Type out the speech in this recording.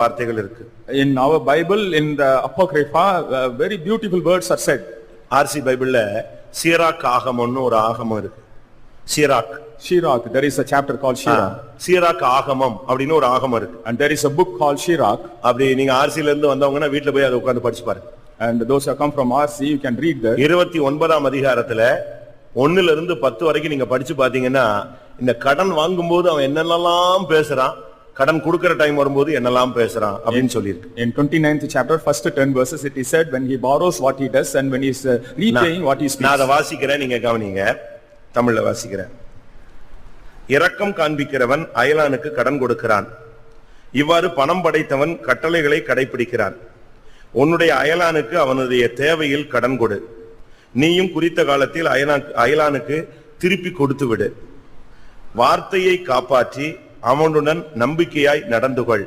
வார்த்தைகள் இருக்கு. In our Bible, in the Apocrypha, very beautiful words are said. RC பைபிள்ல சீராக் ஆகமம்னு ஒரு ஆகமம் இருக்கு. Sirach. Shirak, there is a chapter called Shirak. Sirach ஆகமம் அப்படின்னு ஒரு ஆகமம் இருக்கு. And there is a book called Shirak. அப்படி நீங்க ஆர்சில இருந்து வந்தவங்கன்னா வீட்ல போய் அதை உட்கார்ந்து படிச்சு பாருங்க. And those who come from RC, you can read that. 29ஆம் அதிகாரத்துல 1ல இருந்து 10 வரைக்கும் நீங்க படிச்சு பாத்தீங்கன்னா இந்த கடன் வாங்கும்போது அவன் என்னெல்லாம் பேசுறான், கடன் கொடுக்கிற டைம் வரும்போது என்னெல்லாம் பேசுறான் அப்படின்னு சொல்லியிருக்கு. In 29th chapter, first 10 verses, it is said when he borrows what he does and when he is repaying what he speaks. நான் அதை வாசிக்கிறேன், நீங்க கவனிங்க. தமிழ்ல வாசிக்கிறேன். இரக்கம் காண்பிக்கிறவன் அயலானுக்கு கடன் கொடுக்கிறான். இவ்வாறு பணம் படைத்தவன் கட்டளைகளை கடைபிடிக்கிறான். உன்னுடைய அயலானுக்கு அவனுடைய தேவையில் கடன் கொடு. நீயும் குறித்த காலத்தில் அயலானுக்கு திருப்பி கொடுத்து விடு. வார்த்தையை காப்பாற்றி அவனுடன் நம்பிக்கையாய் நடந்து கொள்.